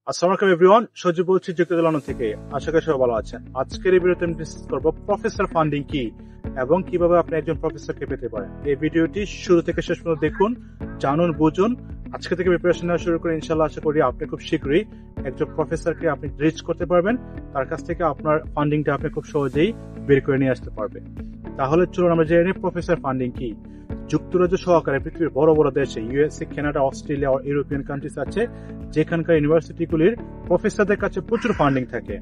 আসসালামু আলাইকুম এভরিওয়ান, সজীব বলছি যুক্তরাজ্য লন্ডন থেকে। আশা করি সবাই ভালো আছেন। আজকের এই ভিডিওতে আমি ডিসকাস করব প্রফেসর ফান্ডিং কি এবং কিভাবে আপনি একজন প্রফেসরকে পেতে পারেন। এই ভিডিওটি শুরু থেকে শেষ পর্যন্ত দেখুন, জানুন, বুঝুন। আজকে থেকে প্রিপারেশন নেওয়া শুরু করে ইনশাআল্লাহ আশা করি আপনি খুব শীঘ্রই একজন প্রফেসরকে আপনি রিচ করতে পারবেন। তার কাছ থেকে আপনার ফান্ডিংটা আপনি খুব সহজেই বের করে নিয়ে আসতে পারবেন। তাহলে চলুন আমরা জেনে নিই প্রফেসর ফান্ডিং কি। যুক্তরাজ্য সহকারে পৃথিবীর বড় বড় দেশে ইউএসএ, কানাডা, অস্ট্রেলিয়া ও ইউরোপিয়ান কান্ট্রিজ আছে যেখানকার ইউনিভার্সিটিগুলির প্রফেসরদের কাছে প্রচুর ফান্ডিং থাকে।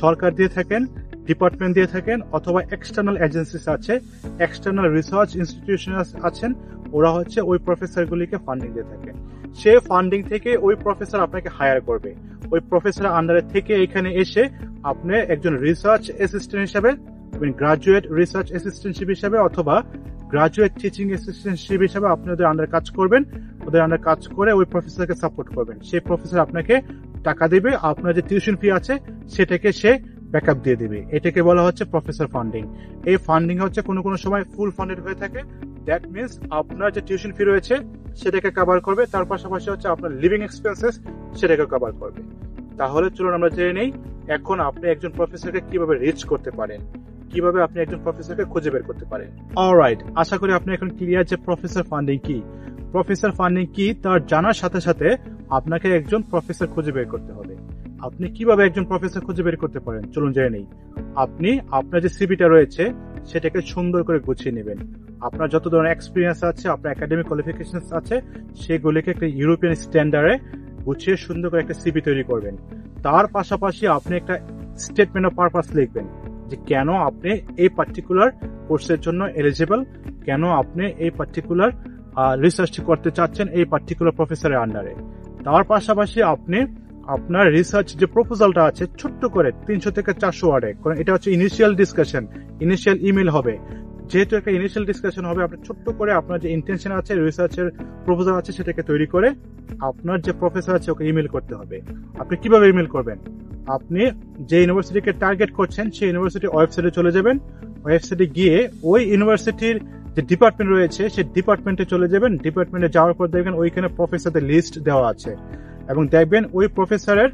সরকার দিয়ে থাকেন, ডিপার্টমেন্ট দিয়ে থাকেন, অথবা এক্সটার্নাল এজেন্সিস আছে, এক্সটার্নাল রিসার্চ ইনস্টিটিউশন আছেন, ওরা হচ্ছে ওই প্রফেসরগুলিকে ফান্ডিং দিয়ে থাকেন। সে ফান্ডিং থেকে ওই প্রফেসর আপনাকে হায়ার করবে। ওই প্রফেসর আন্ডারে থেকে এখানে এসে আপনি একজন রিসার্চ অ্যাসিস্ট্যান্ট হিসাবে, গ্রাজুয়েট রিসার্চ অ্যাসিস্ট্যান্টশিপ হিসাবে অথবা গ্রাজুয়েট টিচিং অ্যাসিস্ট্যান্টশিপ হিসাবে আপনি ওদের আন্ডার কাজ করবেন। ওদের আন্ডার কাজ করে ওই প্রফেসরকে সাপোর্ট করবেন। সেই প্রফেসর আপনাকে টাকা দিবে, আপনার যে টিউশন ফি আছে সেটাকে সে ব্যাকআপ দিয়ে দিবে। এটাকে বলা হচ্ছে প্রফেসর ফান্ডিং। এই ফান্ডিং হচ্ছে কোনো কোনো সময় ফুল ফান্ডেড হয়ে থাকে। দ্যাট মিনস আপনার যে টিউশন ফি রয়েছে সেটাকে কভার করবে, তার পাশাপাশি হচ্ছে আপনার লিভিং এক্সপেন্সেস সেটাকে কভার করবে। তাহলে চলুন আমরা জেনে নেই এখন আপনি একজন প্রফেসরকে কিভাবে রিচ করতে পারেন, কিভাবে আপনি একজন প্রফেসরকে খুঁজে বের করতে পারেন। অলরাইট, আশা করি আপনি এখন ক্লিয়ার যে প্রফেসর ফান্ডিং কি। প্রফেসর ফান্ডিং কি তার জানার সাথে সাথে আপনাকে একজন প্রফেসর খুঁজে বের করতে হবে। আপনি কিভাবে একজন প্রফেসর খুঁজে বের করতে পারেন চলুন জেনে নেই। আপনি আপনার যে সিভিটা রয়েছে সেটাকে সুন্দর করে গুছিয়ে নেবেন। আপনার যত ধরনের এক্সপিরিয়েন্স আছে, আপনার একাডেমিক কোয়ালিফিকেশন আছে, সেগুলিকে একটা ইউরোপিয়ান স্ট্যান্ডার্ডে গুছিয়ে সুন্দর করে একটা সিভি তৈরি করবেন। তার পাশাপাশি আপনি একটা স্টেটমেন্ট অফ পারপাস লিখবেন যে কেন আপনি এই পার্টিকুলার কোর্সের জন্য এলিজিবল, কেন আপনি এই পার্টিকুলার রিসার্চটি করতে চাচ্ছেন এই পার্টিকুলার প্রফেসরের আন্ডারে। তার পাশাপাশি আপনি আপনার রিসার্চ যে প্রপোজালটা আছে ছোট্ট করে 300 থেকে 400 ওয়ার্ডে, কারণ এটা হচ্ছে ইনিশিয়াল ডিসকাশন, ইনিশিয়াল ইমেল হবে। যেহেতু একটা ইনিশিয়াল ডিসকাশন হবে, আপনি ছোট্ট করে আপনার যে ইন্টেনশন আছে, রিসার্চের প্রপোজাল আছে সেটাকে তৈরি করে আপনার যে প্রফেসর আছে ওকে ইমেল করতে হবে। আপনি কিভাবে ইমেল করবেন? আপনি যে ইউনিভার্সিটিকে টার্গেট করছেন সেই ইউনিভার্সিটির ওয়েবসাইটে চলে যাবেন। ওয়েবসাইটে গিয়ে ওই ইউনিভার্সিটির যে ডিপার্টমেন্ট রয়েছে সেই ডিপার্টমেন্টে চলে যাবেন। ডিপার্টমেন্টে যাওয়ার পর দেখবেন ওইখানে প্রফেসরদের লিস্ট দেওয়া আছে এবং দেখবেন ওই প্রফেসরের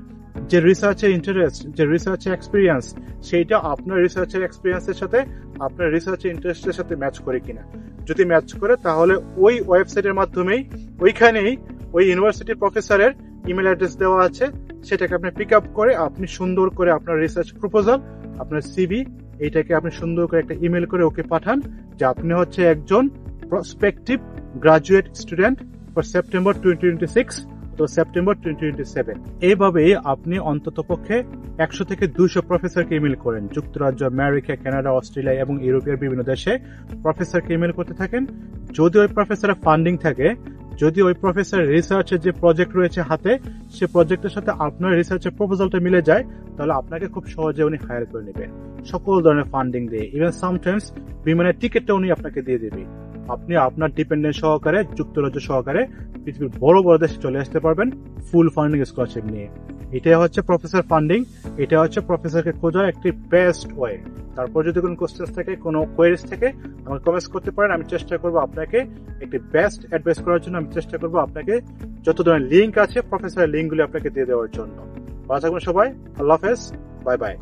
যে রিসার্চের ইন্টারেস্ট, যে রিসার্চের এক্সপিরিয়েন্স, সেইটা আপনার রিসার্চের এক্সপিরিয়েন্সের সাথে আপনার রিসার্চের ইন্টারেস্টের সাথে ম্যাচ করে কিনা। যদি ম্যাচ করে তাহলে ওই ওয়েবসাইটের মাধ্যমেই ওইখানেই ওই ইউনিভার্সিটির প্রফেসরের ইমেল অ্যাড্রেস দেওয়া আছে, সেটাকে আপনি পিক আপ করে আপনি সুন্দর করে আপনার রিসার্চ প্রপোজাল, আপনার সিভি, এইটাকে আপনি সুন্দর করে একটা ইমেল করে ওকে পাঠান যে আপনি হচ্ছে একজন prospective graduate student for September 2026 তো সেপ্টেম্বর 2027। এইভাবে আপনি অন্তত পক্ষে 100 থেকে 200 প্রফেসরকে ইমেল করেন। যুক্তরাজ্য, আমেরিকা, কানাডা, অস্ট্রেলিয়া এবং ইউরোপের বিভিন্ন দেশে প্রফেসরকে ইমেল করতে থাকেন। যদি ওই প্রফেসরের ফান্ডিং থাকে, যদি ওই প্রফেসরের রিসার্চের যে প্রজেক্ট রয়েছে হাতে, সে প্রজেক্টের সাথে আপনার রিসার্চের প্রপোজালটা মিলে যায়, তাহলে আপনাকে খুব সহজে উনি হায়ার করে নেবেন সকল ধরনের ফান্ডিং দিয়ে। ইভেন সামটাইমস বিমানের টিকিটটা উনি আপনাকে দিয়ে দেবে। আপনি আপনার ডিপেন্ডেন্ট সহকারে, যুক্তরাজ্য সহকারে পৃথিবীর বড় বড় দেশে চলে আসতে পারবেন ফুল ফান্ডিং স্কলারশিপ নিয়ে। এটাই হচ্ছে প্রফেসর ফান্ডিং, এটা হচ্ছে প্রফেসরকে খোঁজার একটি বেস্ট ওয়ে। তারপর যদি কোনো কোশ্চেন থাকে, কোনো কোয়েরিজ থাকে, আমাকে কমেন্টস করতে পারেন। আমি চেষ্টা করবো আপনাকে একটি বেস্ট অ্যাডভাইস করার জন্য। আমি চেষ্টা করবো আপনাকে যত ধরনের লিঙ্ক আছে প্রফেসরের লিঙ্কগুলি আপনাকে দিয়ে দেওয়ার জন্য। ভালো থাকবেন সবাই, আল্লাহ হাফেজ, বাই বাই।